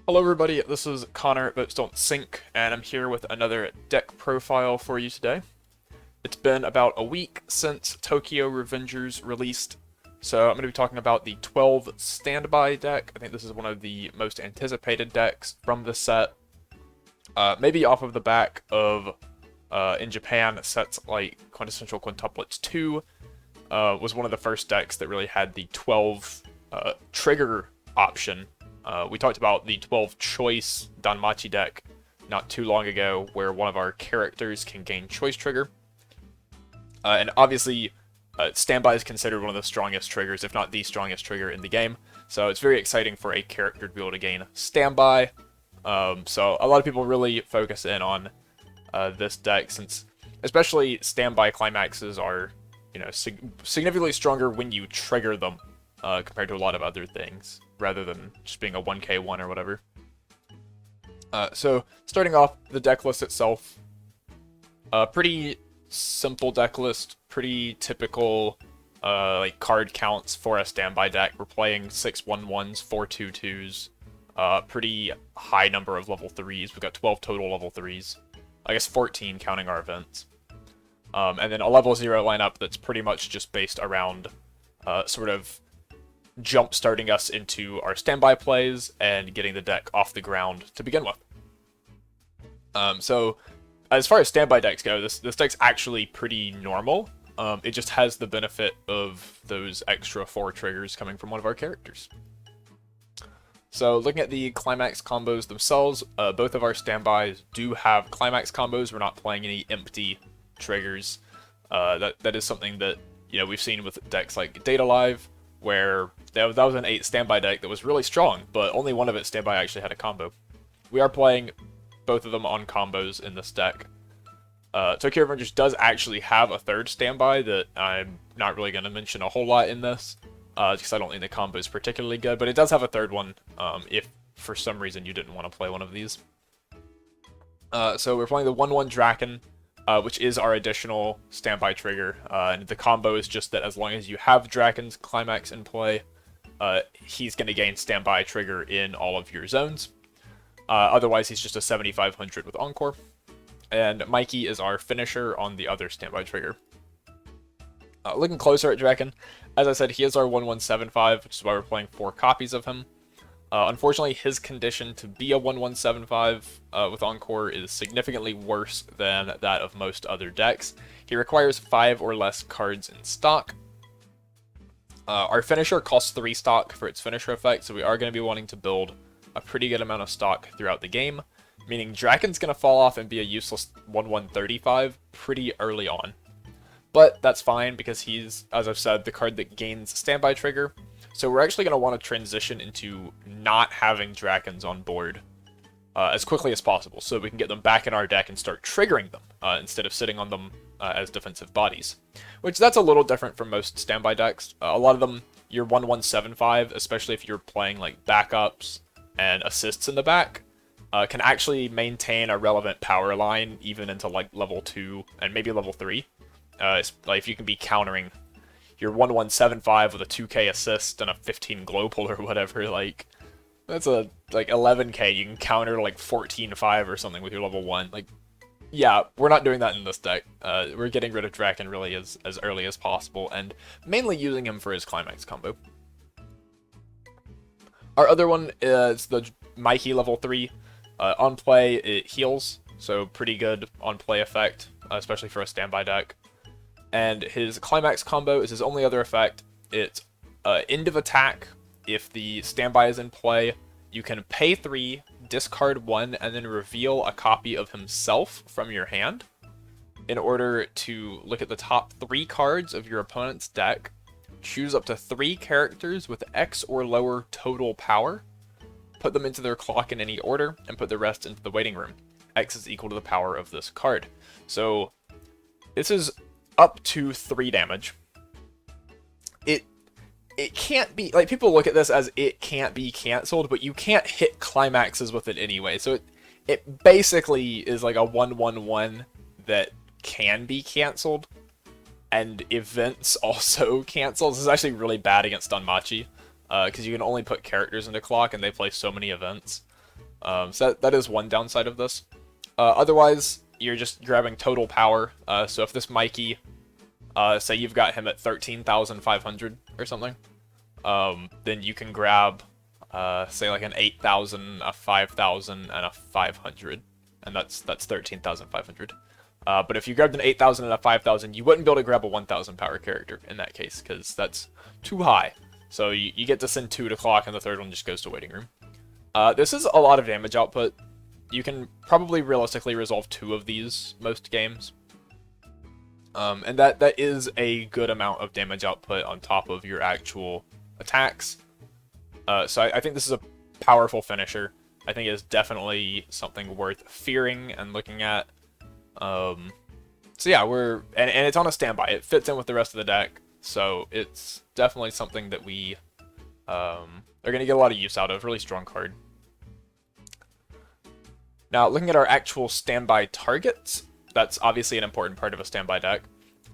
Hello everybody, this is Connor at BoatsDon'tSink, and I'm here with another deck profile for you today. It's been about a week since Tokyo Revengers released, so I'm going to be talking about the 12 standby deck. I think this is one of the most anticipated decks from the set. Maybe off of the back of, in Japan, sets like Quintessential Quintuplets 2 was one of the first decks that really had the 12 trigger option. We talked about the 12 choice Danmachi deck not too long ago, where one of our characters can gain choice trigger. And obviously, standby is considered one of the strongest triggers, if not the strongest trigger in the game. So it's very exciting for a character to be able to gain standby. So a lot of people really focus in on this deck, since especially standby climaxes are, significantly stronger when you trigger them compared to a lot of other things, rather than just being a 1k1 or whatever. So starting off, the deck list itself, pretty simple deck list, pretty typical like card counts for a standby deck. We're playing 6 1/1s, 4 2/2s, pretty high number of level 3s. We've got 12 total level 3s. I guess 14 counting our events. And then a level 0 lineup that's pretty much just based around sort of jump starting us into our standby plays and getting the deck off the ground to begin with. So as far as standby decks go, this deck's actually pretty normal. It just has the benefit of those extra 4 triggers coming from one of our characters. So looking at the Climax combos themselves, both of our standbys do have Climax combos. We're not playing any empty triggers. That is something that we've seen with decks like Data Live, where that was an 8 standby deck that was really strong, but only one of its standby actually had a combo. We are playing both of them on combos in this deck. Tokyo Revengers does actually have a third standby that I'm not really going to mention a whole lot in this, because I don't think the combo is particularly good, but it does have a third one if for some reason you didn't want to play one of these. So we're playing the 1/1 Draken, which is our additional standby trigger, and the combo is just that as long as you have Draken's Climax in play, he's going to gain standby trigger in all of your zones. Otherwise, he's just a 7500 with Encore. And Mikey is our finisher on the other standby trigger. Looking closer at Draken, as I said, he is our 1175, which is why we're playing 4 copies of him. Unfortunately, his condition to be a 1175 with Encore is significantly worse than that of most other decks. He requires 5 or less cards in stock. Our finisher costs 3 stock for its finisher effect, so we are going to be wanting to build a pretty good amount of stock throughout the game, meaning Draken's going to fall off and be a useless 1135 pretty early on. But that's fine, because he's, as I've said, the card that gains standby trigger. So we're actually going to want to transition into not having Drakens on board as quickly as possible, so we can get them back in our deck and start triggering them instead of sitting on them as defensive bodies. Which, that's a little different from most standby decks. A lot of them, your 1175, especially if you're playing like backups and assists in the back, can actually maintain a relevant power line even into like level 2 and maybe level 3. Like if you can be countering your 1175 with a 2k assist and a 15 glow pull or whatever, like that's a like 11k, you can counter like 14-5 or something with your level 1. Like, yeah, we're not doing that in this deck. We're getting rid of Draken really as early as possible, and mainly using him for his Climax combo. Our other one is the Mikey level 3. On play, it heals, so pretty good on play effect, especially for a standby deck. And his Climax combo is his only other effect. It's end of attack. If the standby is in play, you can pay 3, discard 1, and then reveal a copy of himself from your hand in order to look at the top 3 cards of your opponent's deck, choose up to 3 characters with X or lower total power, put them into their clock in any order, and put the rest into the waiting room. X is equal to the power of this card. So this is up to 3 damage. It can't be, like, people look at this as it can't be cancelled, but you can't hit climaxes with it anyway. So it basically is like a 1/1/1 that can be cancelled, and events also cancel. This is actually really bad against Danmachi, because you can only put characters into clock and they play so many events. So that is one downside of this. Otherwise, you're just grabbing total power. So if this Mikey, say you've got him at 13,500 or something, then you can grab, say like an 8,000, a 5,000, and a 500, and that's 13,500. But if you grabbed an 8,000 and a 5,000, you wouldn't be able to grab a 1,000 power character in that case, because that's too high. So you get to send 2 to clock, and the third one just goes to waiting room. This is a lot of damage output. You can probably realistically resolve 2 of these most games. And that is a good amount of damage output on top of your actual attacks. So I think this is a powerful finisher. I think it's definitely something worth fearing and looking at. So yeah, and it's on a standby. It fits in with the rest of the deck, so it's definitely something that we are going to get a lot of use out of. Really strong card. Now, looking at our actual standby targets, that's obviously an important part of a standby deck.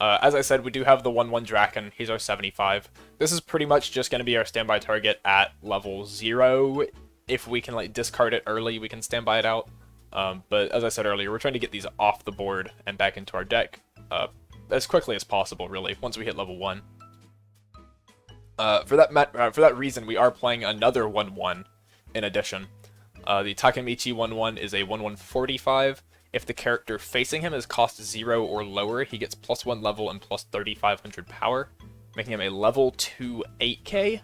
As I said, we do have the 1/1 Draken. He's our 75. This is pretty much just going to be our standby target at level 0. If we can like discard it early, we can standby it out. But as I said earlier, we're trying to get these off the board and back into our deck as quickly as possible, really, once we hit level 1. For that reason, we are playing another 1/1 in addition. The Takemichi 1/1 is a 1/145. If the character facing him is cost 0 or lower, he gets +1 level and plus 3,500 power, making him a level 2 8k.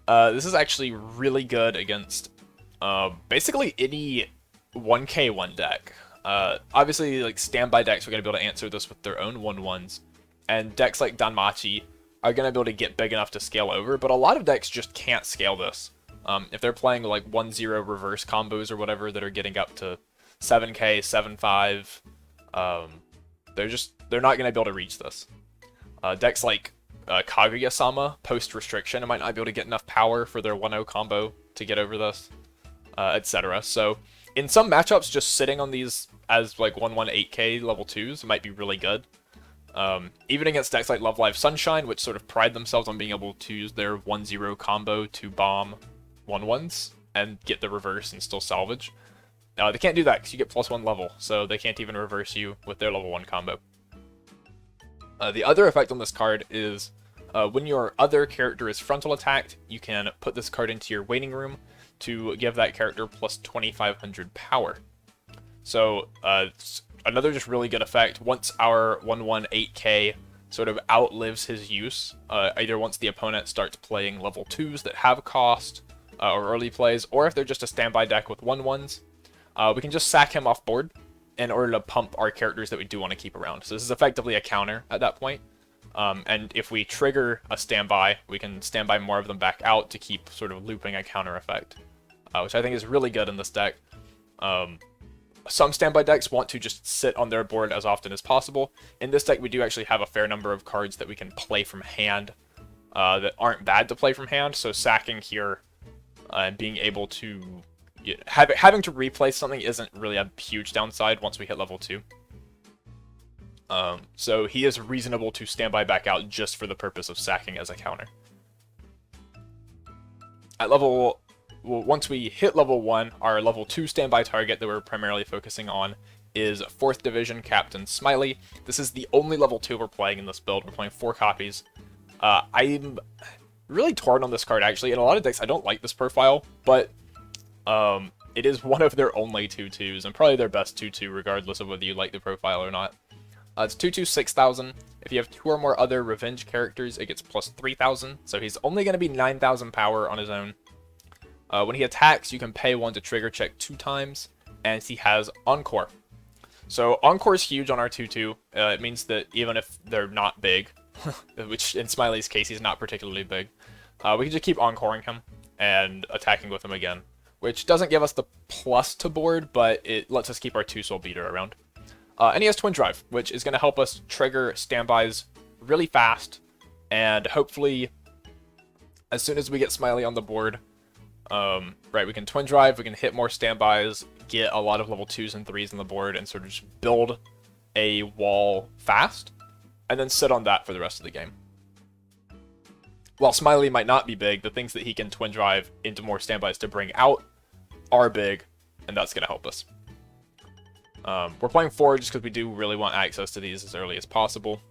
This is actually really good against basically any 1k1 deck. Obviously, like standby decks are going to be able to answer this with their own 1/1s, and decks like Danmachi are going to be able to get big enough to scale over, but a lot of decks just can't scale this. If they're playing like 1-0 reverse combos or whatever that are getting up to 7k, 7.5, they're not going to be able to reach this. Decks like Kaguya-sama, post-restriction, might not be able to get enough power for their 1-0 combo to get over this, etc. So in some matchups, just sitting on these as like 1/1 8k level 2s might be really good. Even against decks like Love Live Sunshine, which sort of pride themselves on being able to use their 1-0 combo to bomb 1/1s and get the reverse and still salvage. They can't do that because you get +1 level, so they can't even reverse you with their level 1 combo. The other effect on this card is when your other character is frontal attacked, you can put this card into your waiting room to give that character plus 2,500 power. So another just really good effect. Once our 1/1 8k sort of outlives his use, either once the opponent starts playing level 2s that have cost or early plays, or if they're just a standby deck with 1/1s, we can just sack him off board in order to pump our characters that we do want to keep around. So this is effectively a counter at that point. And if we trigger a standby, we can standby more of them back out to keep sort of looping a counter effect, which I think is really good in this deck. Some standby decks want to just sit on their board as often as possible. In this deck, we do actually have a fair number of cards that we can play from hand that aren't bad to play from hand. So sacking here and being able to having to replay something isn't really a huge downside once we hit level 2. So he is reasonable to standby back out just for the purpose of sacking as a counter. At level, once we hit level 1, our level 2 standby target that we're primarily focusing on is 4th Division Captain Smiley. This is the only level 2 we're playing in this build. We're playing 4 copies. I'm really torn on this card, actually. In a lot of decks, I don't like this profile, but it is one of their only 2/2s, and probably their best 2/2, regardless of whether you like the profile or not. It's 2/2 6,000. If you have 2 or more other revenge characters, it gets plus 3,000, so he's only going to be 9,000 power on his own. When he attacks, you can pay 1 to trigger check 2 times, and he has Encore. So Encore is huge on our 2/2. It means that even if they're not big, which in Smiley's case, he's not particularly big, we can just keep Encoring him and attacking with him again, which doesn't give us the plus to board, but it lets us keep our 2-soul beater around. And he has Twin Drive, which is going to help us trigger standbys really fast, and hopefully, as soon as we get Smiley on the board, we can Twin Drive, we can hit more standbys, get a lot of level 2s and 3s on the board, and sort of just build a wall fast, and then sit on that for the rest of the game. While Smiley might not be big, the things that he can Twin Drive into more standbys to bring out are big, and that's going to help us. We're playing 4 just because we do really want access to these as early as possible.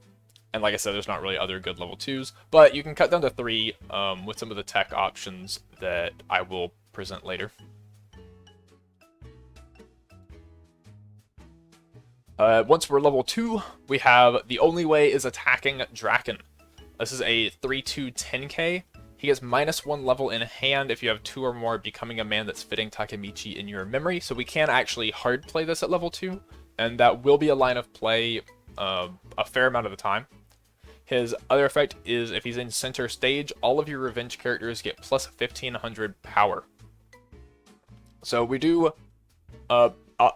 And like I said, there's not really other good level 2s, but you can cut down to 3 with some of the tech options that I will present later. Once we're level 2, we have The Only Way is Attacking Draken. This is a 3/2 10k. He gets -1 level in hand if you have 2 or more Becoming a Man That's Fitting Takemichi in your memory. So we can actually hard play this at level 2, and that will be a line of play a fair amount of the time. His other effect is if he's in center stage, all of your revenge characters get plus 1500 power. So we do, I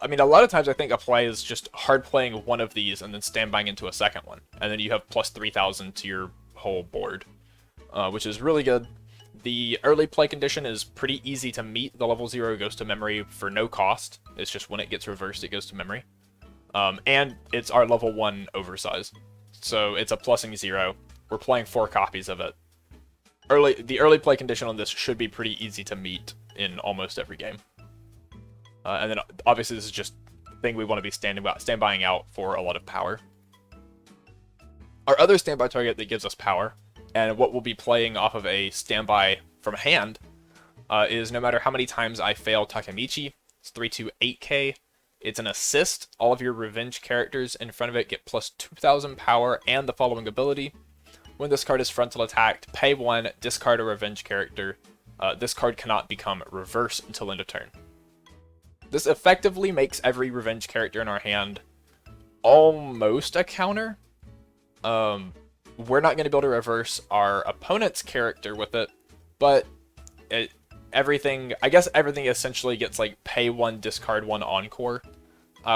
mean, a lot of times I think a play is just hard playing one of these and then standbying into a second one. And then you have plus 3000 to your whole board, which is really good. The early play condition is pretty easy to meet. The level 0 goes to memory for no cost. It's just when it gets reversed, it goes to memory. And it's our level 1 oversize. So it's a plussing 0. We're playing 4 copies of it. The early play condition on this should be pretty easy to meet in almost every game. And then obviously this is just the thing we want to be standbying out for a lot of power. Our other standby target that gives us power, and what we'll be playing off of a standby from hand, is no matter how many times I fail Takemichi, it's 3/2 8k. It's an assist. All of your revenge characters in front of it get plus 2000 power and the following ability. When this card is frontal attacked, pay 1, discard a revenge character. This card cannot become reverse until end of turn. This effectively makes every revenge character in our hand almost a counter. We're not going to be able to reverse our opponent's character with it, but everything essentially gets like pay 1, discard 1 encore,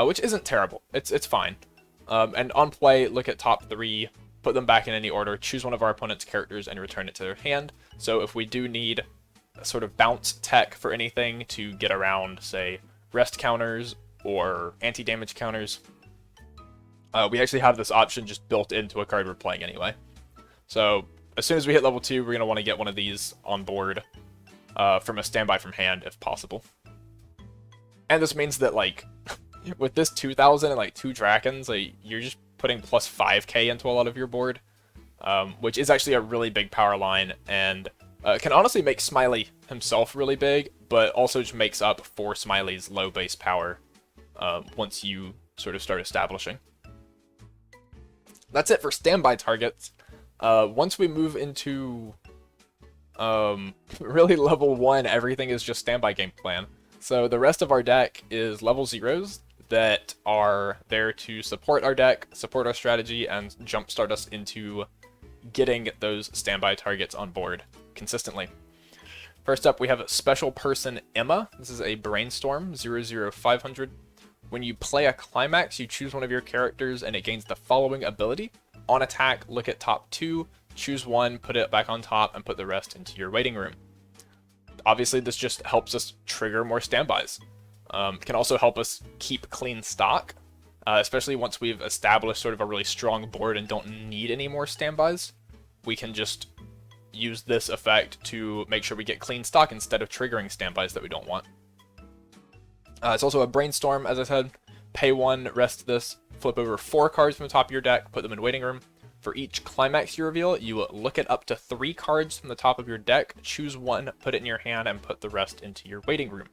which isn't terrible. It's fine. And on play, look at top 3, put them back in any order, choose one of our opponent's characters and return it to their hand. So if we do need a sort of bounce tech for anything to get around, say, rest counters or anti-damage counters, we actually have this option just built into a card we're playing anyway. So as soon as we hit level 2, we're going to want to get one of these on board from a standby from hand if possible. And this means that, like, with this 2000 and like 2 Drakens, like, you're just putting plus 5k into a lot of your board, which is actually a really big power line, and can honestly make Smiley himself really big, but also just makes up for Smiley's low base power once you sort of start establishing. That's it for standby targets. Once we move into really level 1, everything is just standby game plan. So the rest of our deck is level 0s that are there to support our deck, support our strategy, and jumpstart us into getting those standby targets on board consistently. First up, we have Special Person Emma. This is a Brainstorm 00500. When you play a Climax, you choose one of your characters and it gains the following ability. On attack, look at top 2, choose 1, put it back on top, and put the rest into your waiting room. Obviously, this just helps us trigger more standbys. It can also help us keep clean stock, especially once we've established sort of a really strong board and don't need any more standbys. We can just use this effect to make sure we get clean stock instead of triggering standbys that we don't want. It's also a Brainstorm, as I said. Pay 1, rest this, flip over 4 cards from the top of your deck, put them in waiting room. For each Climax you reveal, you look at up to 3 cards from the top of your deck, choose 1, put it in your hand, and put the rest into your waiting room.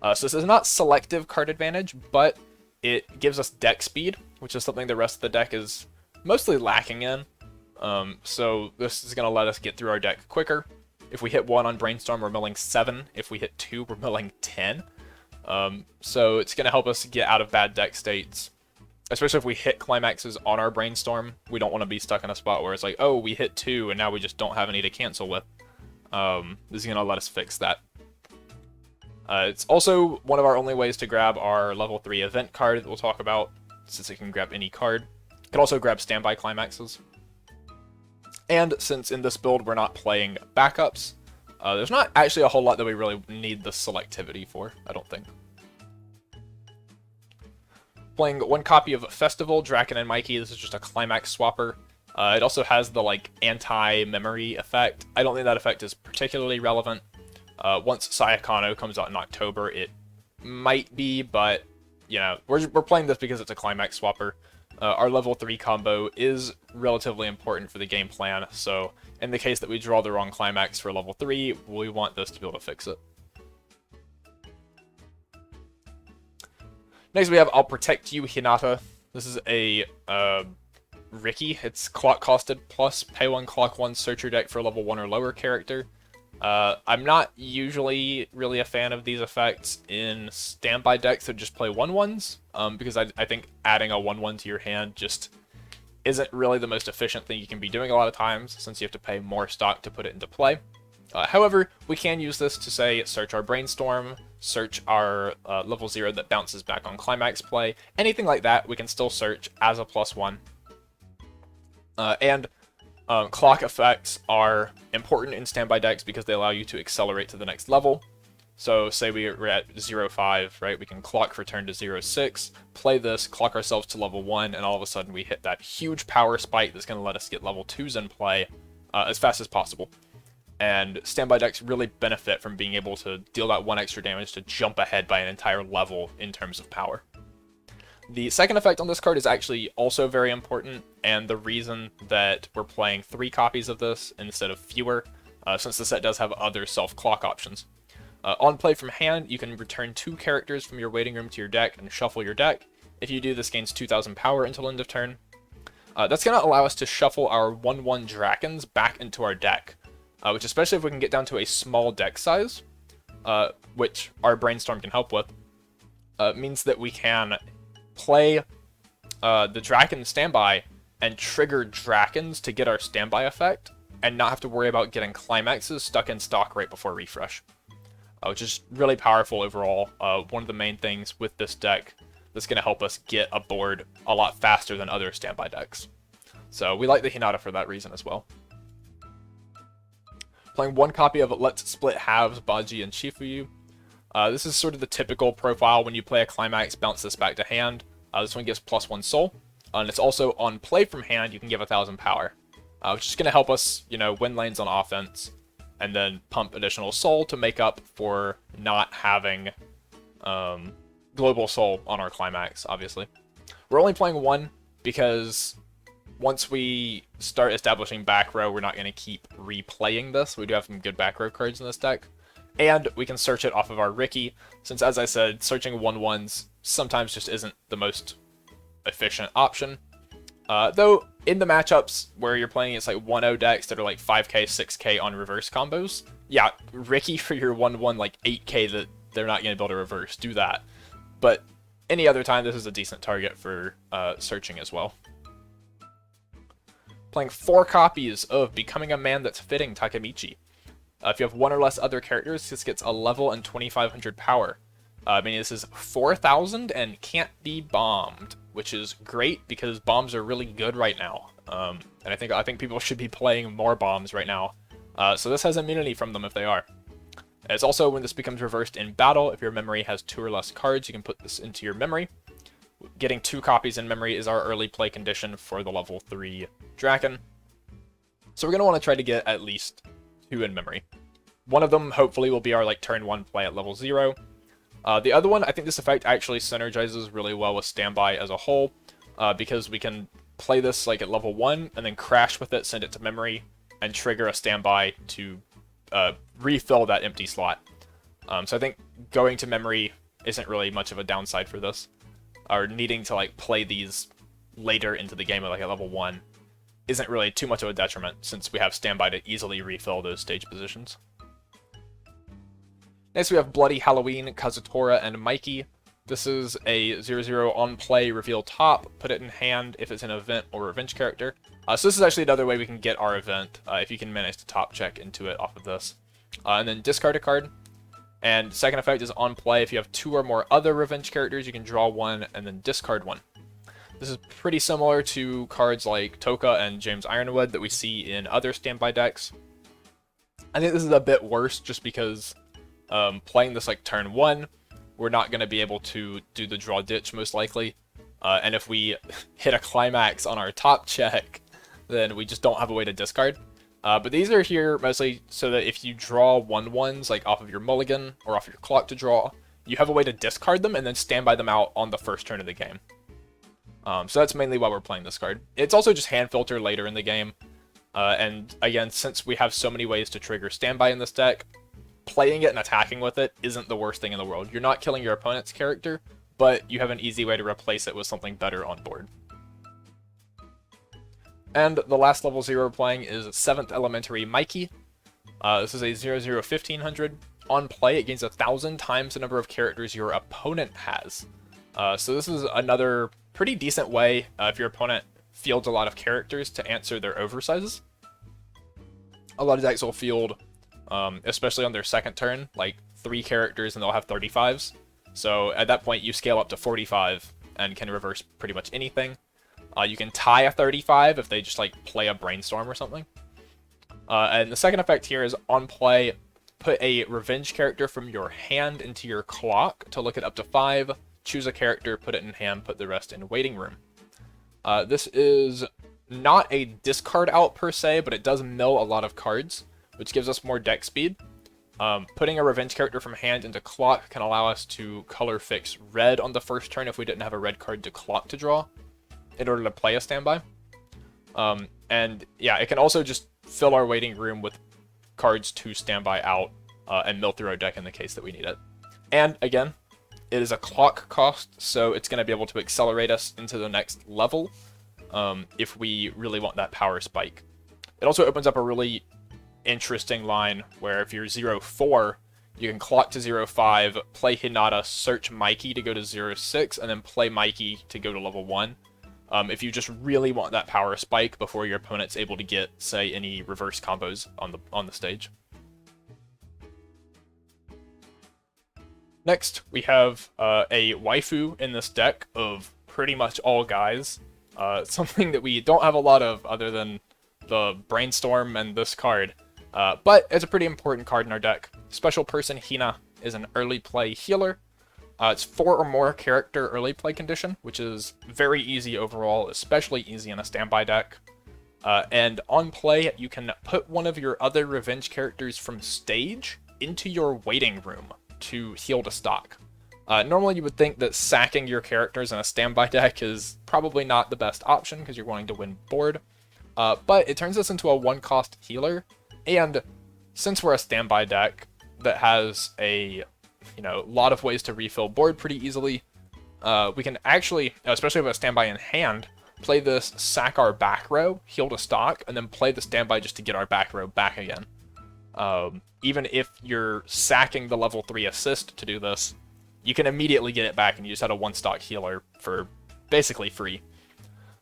So this is not selective card advantage, but it gives us deck speed, which is something the rest of the deck is mostly lacking in. So this is going to let us get through our deck quicker. If we hit 1 on Brainstorm, we're milling 7. If we hit 2, we're milling 10. So it's going to help us get out of bad deck states, especially if we hit Climaxes on our Brainstorm. We don't want to be stuck in a spot where it's like, oh, we hit 2 and now we just don't have any to cancel with. This is going to let us fix that. It's also one of our only ways to grab our level 3 event card that we'll talk about, since it can grab any card. It can also grab standby Climaxes. And since in this build we're not playing backups, there's not actually a whole lot that we really need the selectivity for, I don't think. Playing 1 copy of Festival, Draken and Mikey. This is just a Climax swapper. It also has the like anti-memory effect. I don't think that effect is particularly relevant. Once Sayakano comes out in October, it might be, but you know, we're playing this because it's a Climax swapper. Our level 3 combo is relatively important for the game plan, so in the case that we draw the wrong Climax for level 3, we want this to be able to fix it. Next we have I'll Protect You, Hinata. This is a Riki. It's clock costed plus pay 1 clock 1 search your deck for a level 1 or lower character. I'm not usually really a fan of these effects in standby decks that just play 1/1s, because I think adding a 1/1 to your hand just isn't really the most efficient thing you can be doing a lot of times, since you have to pay more stock to put it into play. However, we can use this to, say, search our Brainstorm, search our level 0 that bounces back on Climax play, anything like that we can still search as a +1. Clock effects are important in standby decks because they allow you to accelerate to the next level. So say we're at 0.5, right? We can clock return to 0.6, play this, clock ourselves to level 1, and all of a sudden we hit that huge power spike that's going to let us get level 2s in play as fast as possible. And standby decks really benefit from being able to deal that 1 extra damage to jump ahead by an entire level in terms of power. The second effect on this card is actually also very important, and the reason that we're playing 3 copies of this instead of fewer, since the set does have other self-clock options. On play from hand, you can return 2 characters from your waiting room to your deck and shuffle your deck. If you do, this gains 2,000 power until end of turn. That's going to allow us to shuffle our 1/1 Drakons back into our deck, which, especially if we can get down to a small deck size, which our Brainstorm can help with, means that we can play the Drakon standby and trigger Drakons to get our standby effect, and not have to worry about getting Climaxes stuck in stock right before refresh, which is really powerful overall. One of the main things with this deck that's going to help us get a board a lot faster than other standby decks. So we like the Hinata for that reason as well. Playing 1 copy of Let's Split Halves, Baji and Shifuyu. This is sort of the typical profile when you play a Climax, bounce this back to hand. This one gives +1 soul, and it's also on play from hand, you can give 1,000 power, which is going to help us, you know, win lanes on offense, and then pump additional soul to make up for not having global soul on our Climax, obviously. We're only playing 1 because once we start establishing back row, we're not going to keep replaying this. We do have some good back row cards in this deck. And we can search it off of our Riki, since, as I said, searching 1/1s sometimes just isn't the most efficient option. Though, in the matchups where you're playing against like 1-0 decks that are like 5k, 6k on reverse combos, yeah, Riki for your 1/1 like 8k that they're not going to be able to reverse, do that. But any other time, this is a decent target for searching as well. Playing 4 copies of Becoming a Man That's Fitting, Takemichi. If you have 1 or less other characters, this gets a level and 2,500 power. Meaning this is 4,000 and can't be bombed, which is great because bombs are really good right now. And I think people should be playing more bombs right now. So this has immunity from them if they are. It's also, when this becomes reversed in battle, if your memory has 2 or less cards, you can put this into your memory. Getting 2 copies in memory is our early play condition for the level 3 Drakon. So we're going to want to try to get at least 2 in memory. One of them, hopefully, will be our like turn 1 play at level 0. The other one, I think this effect actually synergizes really well with standby as a whole, because we can play this like at level 1, and then crash with it, send it to memory, and trigger a standby to refill that empty slot. So I think going to memory isn't really much of a downside for this, or needing to like play these later into the game at like at level 1 isn't really too much of a detriment, since we have standby to easily refill those stage positions. Next we have Bloody Halloween, Kazutora, and Mikey. This is a 0/0 on play, reveal top, put it in hand if it's an event or revenge character. So this is actually another way we can get our event, if you can manage to top check into it off of this. And then discard a card. And second effect is on play, if you have 2 or more other revenge characters, you can draw 1 and then discard 1. This is pretty similar to cards like Toka and James Ironwood that we see in other standby decks. I think this is a bit worse just because playing this like turn 1, we're not going to be able to do the draw ditch most likely. And if we hit a Climax on our top check, then we just don't have a way to discard. But these are here mostly so that if you draw 1/1s like off of your mulligan or off your clock to draw, you have a way to discard them and then standby them out on the first turn of the game. So that's mainly why we're playing this card. It's also just hand filter later in the game. And again, since we have so many ways to trigger standby in this deck, playing it and attacking with it isn't the worst thing in the world. You're not killing your opponent's character, but you have an easy way to replace it with something better on board. And the last level 0 we're playing is 7th Elementary Mikey. This is a 0/0 1500. On play, it gains 1,000 times the number of characters your opponent has. So this is another pretty decent way, if your opponent fields a lot of characters, to answer their oversizes. A lot of decks will field, especially on their second turn, like 3 characters and they'll have 35s. So at that point, you scale up to 45 and can reverse pretty much anything. You can tie a 35 if they just like play a brainstorm or something. And the second effect here is on play, put a revenge character from your hand into your clock to look at up to 5. Choose a character, put it in hand, put the rest in waiting room. This is not a discard out per se, but it does mill a lot of cards, which gives us more deck speed. Putting a revenge character from hand into clock can allow us to color fix red on the first turn if we didn't have a red card to clock to draw in order to play a standby. And yeah, it can also just fill our waiting room with cards to standby out and mill through our deck in the case that we need it. And again, it is a clock cost, so it's going to be able to accelerate us into the next level if we really want that power spike. It also opens up a really interesting line where if you're 0/4, you can clock to 0/5, play Hinata, search Mikey to go to 0/6, and then play Mikey to go to level 1. If you just really want that power spike before your opponent's able to get, say, any reverse combos on the stage. Next, we have a waifu in this deck of pretty much all guys. Something that we don't have a lot of other than the Brainstorm and this card. But it's a pretty important card in our deck. Special Person Hina is an early play healer. It's 4 or more character early play condition, which is very easy overall, especially easy in a standby deck. And on play, you can put one of your other revenge characters from stage into your waiting room to heal to stock. Normally you would think that sacking your characters in a standby deck is probably not the best option because you're wanting to win board. But it turns this into a 1-cost healer, and since we're a standby deck that has a lot of ways to refill board pretty easily, we can actually, especially with a standby in hand, play this, sack our back row, heal to stock, and then play the standby just to get our back row back again. Even if you're sacking the level 3 assist to do this, you can immediately get it back and you just had a 1-stock healer for basically free.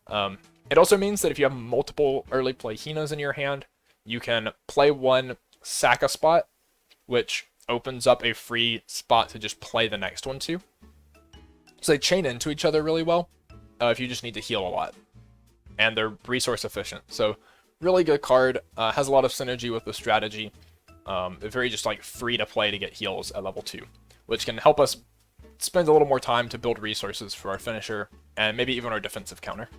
It also means that if you have multiple early play Hinas in your hand, you can play one, sack a spot, which opens up a free spot to just play the next one to. So they chain into each other really well if you just need to heal a lot. And they're resource efficient. So really good card, has a lot of synergy with the strategy. Very just like free to play to get heals at level 2, which can help us spend a little more time to build resources for our finisher and maybe even our defensive counter.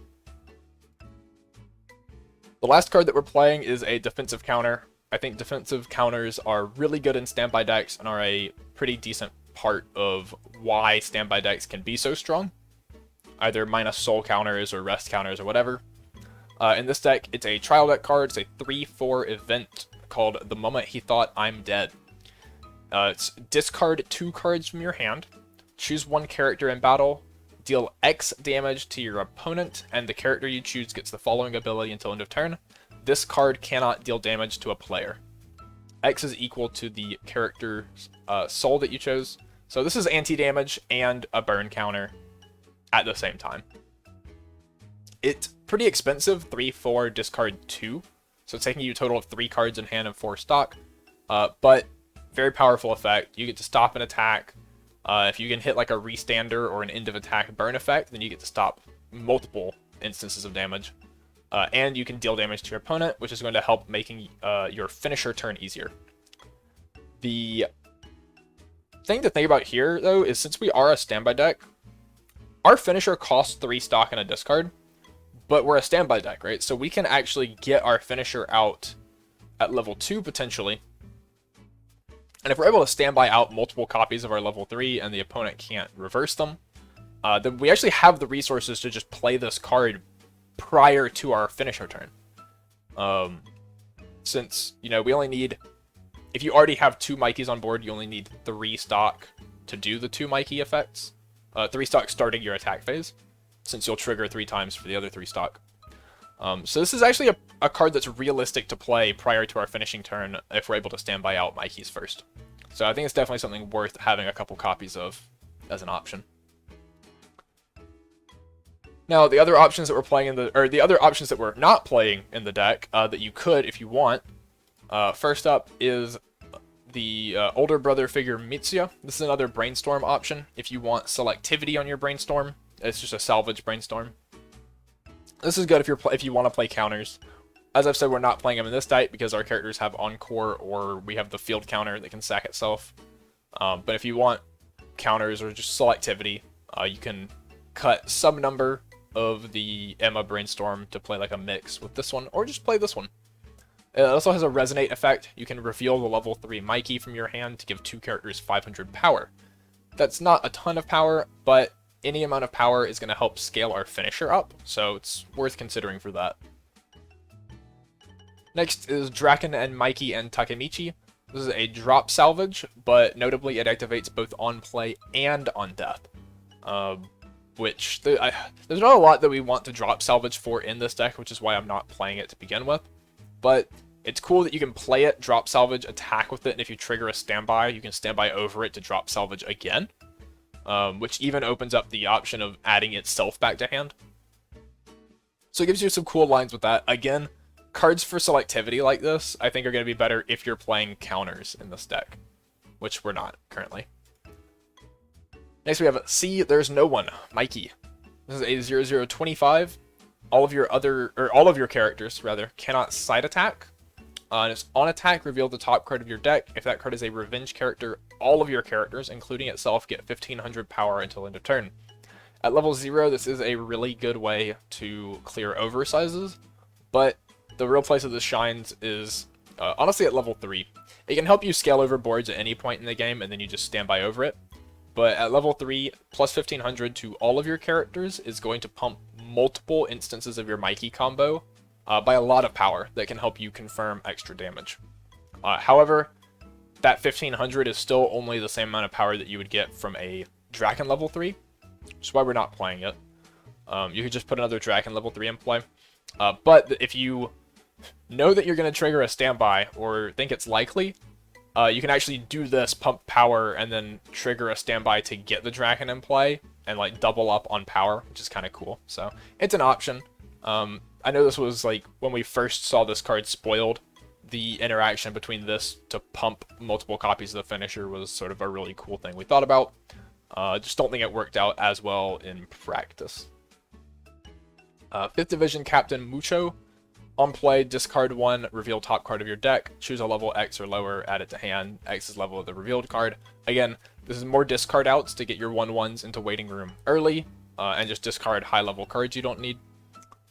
The last card that we're playing is a defensive counter. I think defensive counters are really good in standby decks and are a pretty decent part of why standby decks can be so strong. Either minus soul counters or rest counters or whatever. In this deck, it's a trial deck card. It's a 3/4 event called The Moment He Thought I'm Dead. It's discard 2 cards from your hand, choose 1 character in battle, deal X damage to your opponent, and the character you choose gets the following ability until end of turn. This card cannot deal damage to a player. X is equal to the character's soul that you chose. So this is anti-damage and a burn counter at the same time. It's pretty expensive, 3/4, discard 2. So it's taking you a total of 3 cards in hand and 4 stock. But very powerful effect. You get to stop an attack. If you can hit like a restander or an end of attack burn effect, then you get to stop multiple instances of damage. And you can deal damage to your opponent, which is going to help making your finisher turn easier. The thing to think about here, though, is since we are a standby deck, our finisher costs 3 stock and a discard, but we're a standby deck, right? So we can actually get our finisher out at level 2 potentially. And if we're able to standby out multiple copies of our level 3 and the opponent can't reverse them, then we actually have the resources to just play this card prior to our finisher turn. Since, you know, we only need, if you already have 2 Mikeys on board, you only need 3 stock to do the 2 Mikey effects. 3 stock starting your attack phase, since you'll trigger 3 times for the other 3 stock. So this is actually a card that's realistic to play prior to our finishing turn if we're able to standby out Mikeys first. So I think it's definitely something worth having a couple copies of as an option. Now, the other options that we're playing in the other options that we're not playing in the deck that you could if you want. First up is the older brother figure Mitsuya. This is another brainstorm option if you want selectivity on your brainstorm. It's just a salvage brainstorm. This is good if you want to play counters. As I've said, we're not playing them in this deck because our characters have Encore or we have the field counter that can sack itself. But if you want counters or just selectivity, you can cut some number of the Emma Brainstorm to play like a mix with this one, or just play this one. It also has a Resonate effect. You can reveal the level 3 Mikey from your hand to give 2 characters 500 power. That's not a ton of power, but any amount of power is going to help scale our finisher up, so it's worth considering for that. Next is Draken and Mikey and Takemichi. This is a drop salvage, but notably it activates both on play and on death. There's not a lot that we want to drop salvage for in this deck, which is why I'm not playing it to begin with. But it's cool that you can play it, drop salvage, attack with it, and if you trigger a standby, you can standby over it to drop salvage again. Which even opens up the option of adding itself back to hand. So it gives you some cool lines with that. Again, cards for selectivity like this, I think are going to be better if you're playing counters in this deck, which we're not currently. Next we have See There's No One, Mikey. This is a 0025. All of your characters cannot side attack. And it's on attack, reveal the top card of your deck. If that card is a revenge character, all of your characters, including itself, get 1500 power until end of turn. At level 0, this is a really good way to clear oversizes, but the real place that this shines is honestly at level 3. It can help you scale over boards at any point in the game, and then you just stand by over it. But at level 3, plus 1500 to all of your characters is going to pump multiple instances of your Mikey combo by a lot of power that can help you confirm extra damage. However, that 1500 is still only the same amount of power that you would get from a Draken level 3, which is why we're not playing it. You could just put another Draken level 3 in play. But if you know that you're going to trigger a standby or think it's likely, you can actually do this, pump power, and then trigger a standby to get the Draken in play and like double up on power, which is kind of cool. So it's an option. I know this was like when we first saw this card spoiled, the interaction between this to pump multiple copies of the finisher was sort of a really cool thing we thought about. Just don't think it worked out as well in practice. 5th Division Captain Mucho. On play, discard 1, reveal top card of your deck, choose a level X or lower, add it to hand. X is level of the revealed card. Again, this is more discard outs to get your 1/1s into waiting room early, and just discard high level cards you don't need.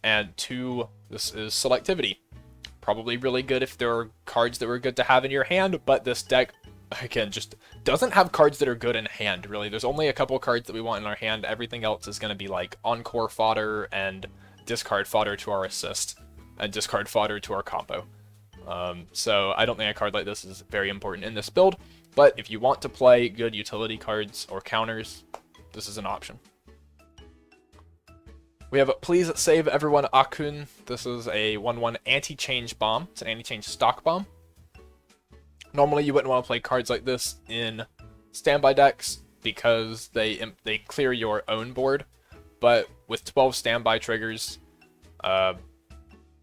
And 2, this is selectivity. Probably really good if there are cards that were good to have in your hand, but this deck, again, just doesn't have cards that are good in hand, really. There's only a couple cards that we want in our hand. Everything else is going to be like Encore fodder and discard fodder to our assist, and discard fodder to our combo. So I don't think a card like this is very important in this build, but if you want to play good utility cards or counters, this is an option. We have Please Save Everyone Akun. This is a 1/1 anti-change bomb. It's an anti-change stock bomb. Normally you wouldn't want to play cards like this in standby decks because they clear your own board, but with 12 standby triggers,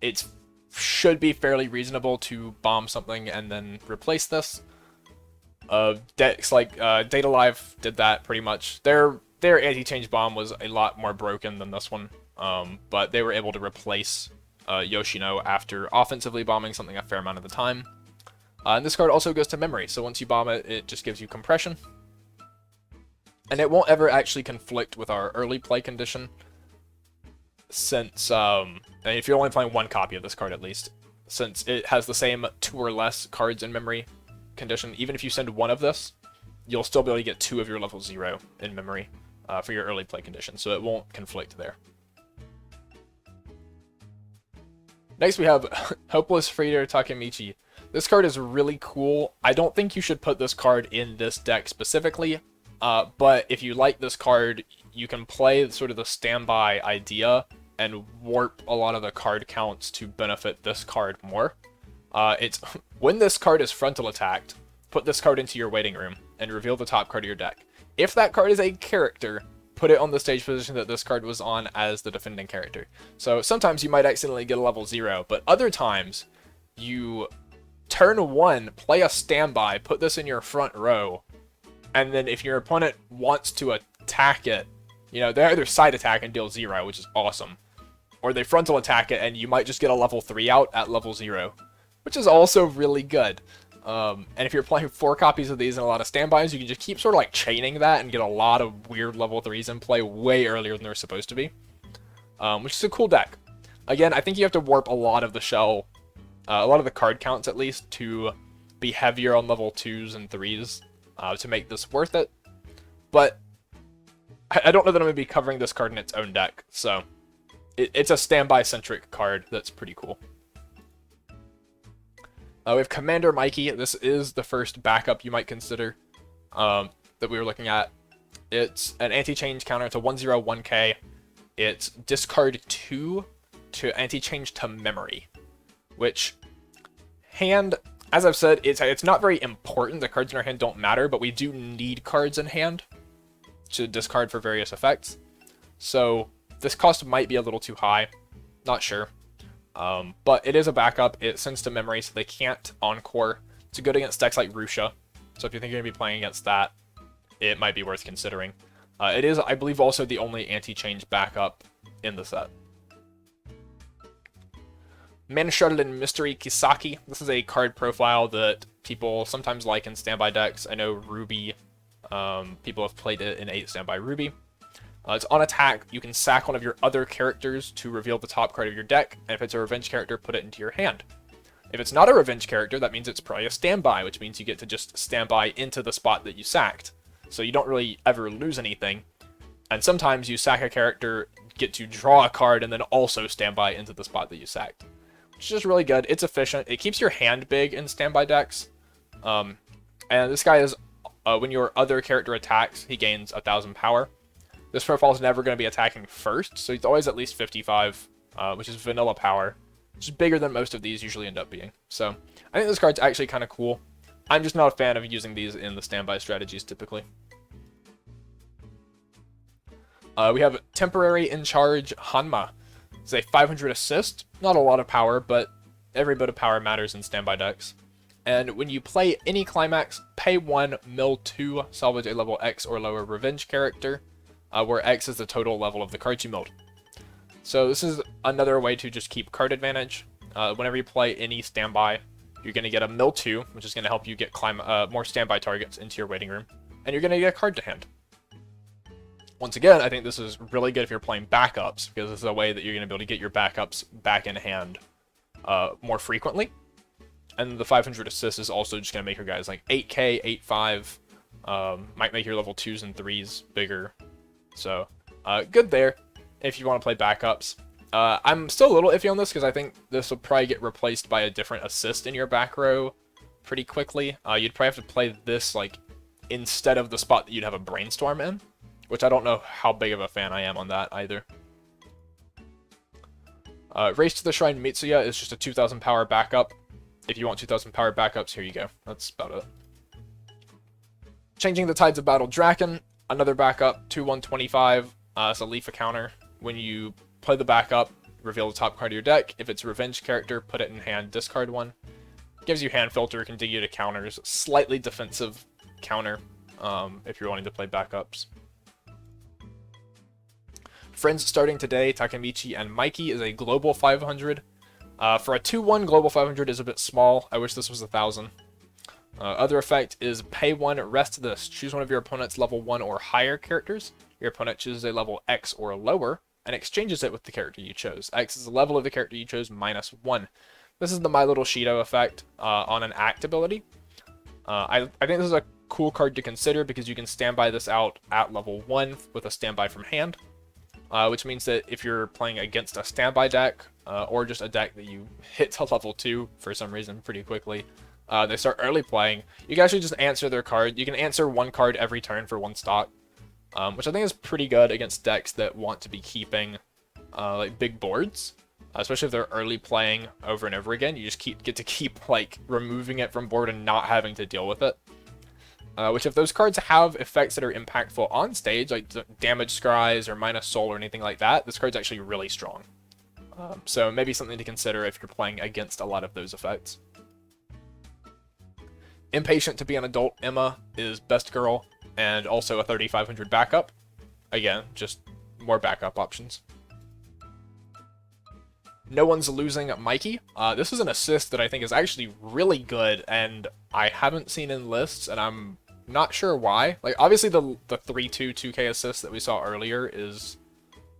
it should be fairly reasonable to bomb something and then replace this. Decks like Data Live did that pretty much. Their anti-change bomb was a lot more broken than this one, but they were able to replace Yoshino after offensively bombing something a fair amount of the time. And this card also goes to memory, so once you bomb it, it just gives you compression. And it won't ever actually conflict with our early play condition, since if you're only playing one copy of this card at least, since it has the same 2 or less cards in memory condition. Even if you send one of this, you'll still be able to get 2 of your level 0 in memory for your early play condition, so it won't conflict there. Next we have Hopeless Freighter Takemichi. This card is really cool. I don't think you should put this card in this deck specifically, but if you like this card, you can play sort of the standby idea and warp a lot of the card counts to benefit this card more. It's when this card is frontal attacked, put this card into your waiting room and reveal the top card of your deck. If that card is a character, put it on the stage position that this card was on as the defending character. So sometimes you might accidentally get a level 0, but other times you turn 1, play a standby, put this in your front row, and then if your opponent wants to attack it, you know, they either side attack and deal 0, which is awesome, or they frontal attack it and you might just get a level 3 out at level 0, which is also really good. And if you're playing 4 copies of these and a lot of standbys, you can just keep sort of like chaining that and get a lot of weird level 3s in play way earlier than they're supposed to be, which is a cool deck. Again, I think you have to warp a lot of the shell, a lot of the card counts at least, to be heavier on level 2s and 3s to make this worth it. But I don't know that I'm going to be covering this card in its own deck, so it's a standby-centric card that's pretty cool. We have Commander Mikey. This is the first backup you might consider that we were looking at. It's an anti-change counter. It's a 1/0/1K. It's discard 2 to anti-change to memory, which hand, as I've said, it's not very important. The cards in our hand don't matter, but we do need cards in hand to discard for various effects. So this cost might be a little too high. Not sure. But it is a backup. It sends to memory, so they can't encore. It's good against decks like Rusha. So if you think you're going to be playing against that, it might be worth considering. It is, I believe, also the only anti-change backup in the set. Mana Shuttle and Mystery Kisaki. This is a card profile that people sometimes like in standby decks. I know Ruby, people have played it in 8 standby Ruby. It's on attack. You can sack one of your other characters to reveal the top card of your deck, and if it's a revenge character, put it into your hand. If it's not a revenge character, that means it's probably a standby, which means you get to just standby into the spot that you sacked. So you don't really ever lose anything. And sometimes you sack a character, get to draw a card, and then also standby into the spot that you sacked, which is just really good. It's efficient. It keeps your hand big in standby decks. And this guy is, when your other character attacks, he gains 1,000 power. This profile is never going to be attacking first, so he's always at least 55, which is vanilla power, which is bigger than most of these usually end up being. So I think this card's actually kind of cool. I'm just not a fan of using these in the standby strategies typically. We have Temporary in Charge Hanma. It's a 500 assist, not a lot of power, but every bit of power matters in standby decks. And when you play any Climax, pay 1, mill 2, salvage a level X or lower revenge character, where X is the total level of the cards you milled. So this is another way to just keep card advantage. Whenever you play any standby, you're going to get a mill 2, which is going to help you get more standby targets into your waiting room, and you're going to get a card to hand. Once again, I think this is really good if you're playing backups, because this is a way that you're going to be able to get your backups back in hand more frequently. And the 500 assist is also just going to make your guys like 8k, 8.5, might make your level 2s and 3s bigger. So, good there if you want to play backups. I'm still a little iffy on this because I think this will probably get replaced by a different assist in your back row pretty quickly. You'd probably have to play this like instead of the spot that you'd have a Brainstorm in, which I don't know how big of a fan I am on that either. Race to the Shrine Mitsuya is just a 2,000 power backup. If you want 2,000 power backups, here you go. That's about it. Changing the Tides of Battle Draken. Another backup, 2/125. It's a Leafa counter. When you play the backup, reveal the top card of your deck. If it's a revenge character, put it in hand, discard 1. Gives you hand filter, can dig you to counters. Slightly defensive counter if you're wanting to play backups. Friends starting today, Takemichi and Mikey is a global 500. For a 2/1, global 500 is a bit small. I wish this was 1,000. Other effect is pay 1, rest this. Choose one of your opponent's level 1 or higher characters. Your opponent chooses a level X or lower, and exchanges it with the character you chose. X is the level of the character you chose minus 1. This is the My Little Shido effect on an act ability. I think this is a cool card to consider because you can standby this out at level 1 with a standby from hand, which means that if you're playing against a standby deck, or just a deck that you hit to level 2 for some reason pretty quickly, they start early playing, you can actually just answer their card. You can answer one card every turn for 1 stock, which I think is pretty good against decks that want to be keeping like big boards. Especially if they're early playing over and over again, you just get to keep like removing it from board and not having to deal with it. Which if those cards have effects that are impactful on stage, like damage scries or minus soul or anything like that, this card's actually really strong. So maybe something to consider if you're playing against a lot of those effects. Impatient to be an adult Emma is best girl and also a 3500 backup. Again, just more backup options. No One's Losing Mikey. This is an assist that I think is actually really good, and I haven't seen in lists, and I'm not sure why. Like, obviously the 3-2 2K assist that we saw earlier is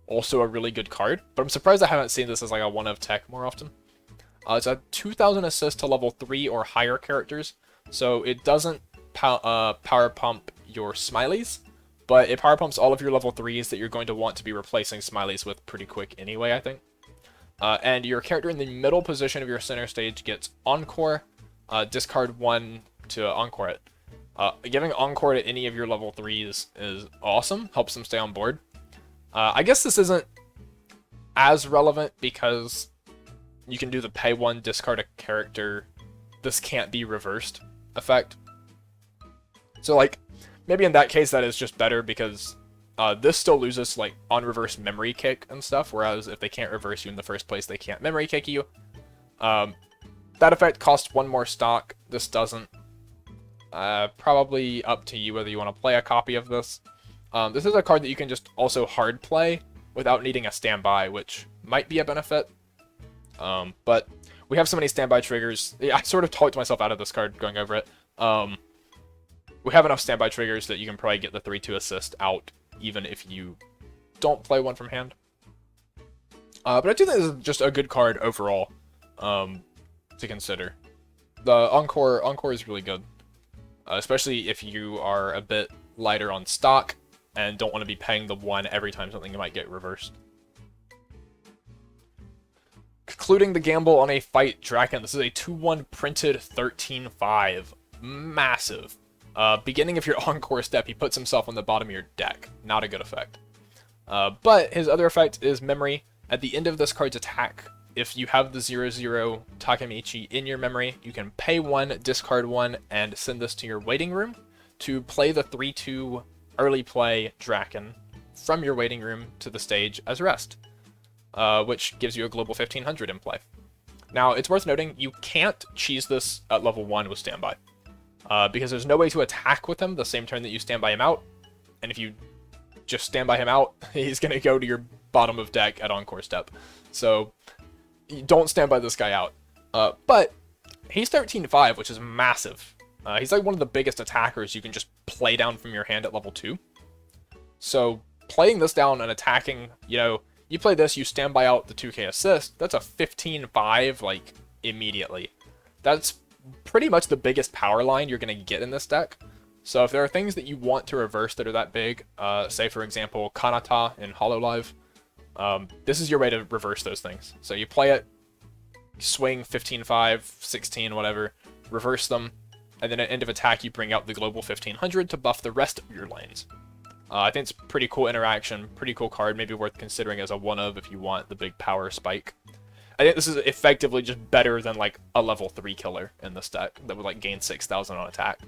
also a really good card, but I'm surprised I haven't seen this as like a 1 of tech more often. It's a 2000 assist to level 3 or higher characters, so it doesn't power pump your smileys, but it power pumps all of your level 3s that you're going to want to be replacing smileys with pretty quick anyway, I think. And your character in the middle position of your center stage gets Encore, discard 1 to Encore it. Giving Encore to any of your level 3s is awesome, helps them stay on board. I guess this isn't as relevant because you can do the pay 1, discard a character, this can't be reversed effect. So like, maybe in that case that is just better because this still loses like on reverse memory kick and stuff, whereas if they can't reverse you in the first place, they can't memory kick you. That effect costs 1 more stock. This doesn't. Probably up to you whether you want to play a copy of this. This is a card that you can just also hard play without needing a standby, which might be a benefit. But we have so many standby triggers. Yeah, I sort of talked myself out of this card going over it. We have enough standby triggers that you can probably get the 3-2 assist out even if you don't play one from hand. But I do think this is just a good card overall to consider. The Encore is really good, especially if you are a bit lighter on stock and don't want to be paying the 1 every time something might get reversed. Concluding the gamble on a fight Draken. This is a 2-1 printed 13-5. Massive. Beginning of your Encore step, he puts himself on the bottom of your deck. Not a good effect. But his other effect is memory. At the end of this card's attack, if you have the 0-0 Takemichi in your memory, you can pay 1, discard 1, and send this to your waiting room to play the 3-2 early play Draken from your waiting room to the stage as rest, which gives you a global 1500 in play. Now, it's worth noting, you can't cheese this at level 1 with standby. Because there's no way to attack with him the same turn that you stand by him out. And if you just stand by him out, he's going to go to your bottom of deck at Encore step. So, you don't stand by this guy out. But, he's 13-5, which is massive. He's like one of the biggest attackers you can just play down from your hand at level 2. So, playing this down and attacking, you know, you play this, you stand by out the 2k assist, that's a 15-5, like, immediately. That's pretty much the biggest power line you're going to get in this deck. So if there are things that you want to reverse that are that big, say for example Kanata in Hololive, this is your way to reverse those things. So you play it, swing 15-5, 16, whatever, reverse them, and then at end of attack you bring out the global 1500 to buff the rest of your lanes. I think it's pretty cool interaction, pretty cool card, maybe worth considering as a 1-of if you want the big power spike. I think this is effectively just better than like a level 3 killer in this deck that would like gain 6000 on attack.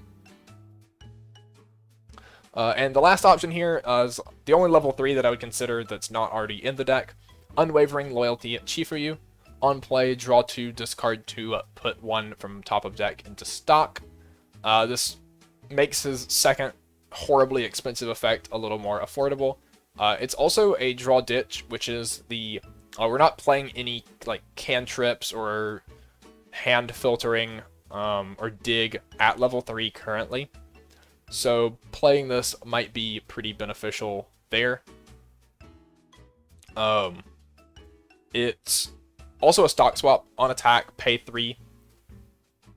And the last option here is the only level 3 that I would consider that's not already in the deck. Unwavering Loyalty Chifuyu. On play, draw 2, discard 2, put 1 from top of deck into stock. This makes his second horribly expensive effect a little more affordable. It's also a draw ditch, which is the we're not playing any like cantrips or hand filtering or dig at level 3 currently. So playing this might be pretty beneficial there. It's Also a stock swap on attack, pay 3.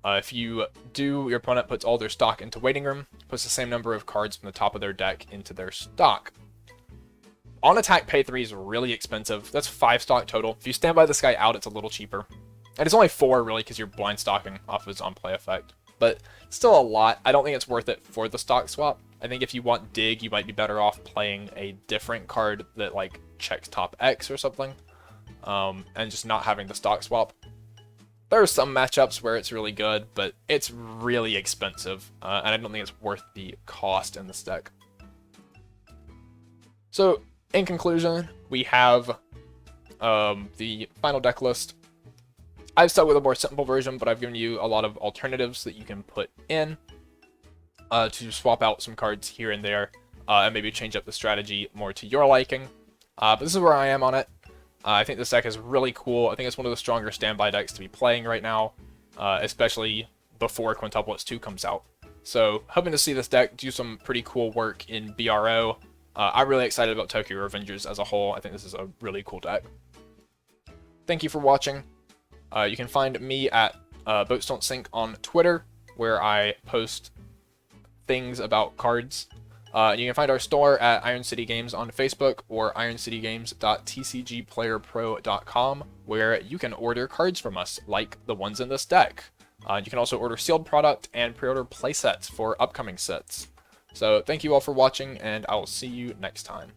If you do, your opponent puts all their stock into waiting room, puts the same number of cards from the top of their deck into their stock. On attack, pay 3 is really expensive. That's 5 stock total. If you stand by this guy out, it's a little cheaper. And it's only 4 really because you're blind stocking off of his on-play effect. But still a lot. I don't think it's worth it for the stock swap. I think if you want dig, you might be better off playing a different card that like checks top X or something. And just not having the stock swap. There are some matchups where it's really good, but it's really expensive, and I don't think it's worth the cost in this deck. So, in conclusion, we have the final deck list. I've stuck with a more simple version, but I've given you a lot of alternatives that you can put in to swap out some cards here and there, and maybe change up the strategy more to your liking. But this is where I am on it. I think this deck is really cool. I think it's one of the stronger standby decks to be playing right now, especially before Quintuplets 2 comes out. So, hoping to see this deck do some pretty cool work in BRO. I'm really excited about Tokyo Revengers as a whole. I think this is a really cool deck. Thank you for watching. You can find me at BoatsDon'tSink on Twitter, where I post things about cards. You can find our store at Iron City Games on Facebook or ironcitygames.tcgplayerpro.com, where you can order cards from us, like the ones in this deck. You can also order sealed product and pre-order playsets for upcoming sets. So thank you all for watching, and I will see you next time.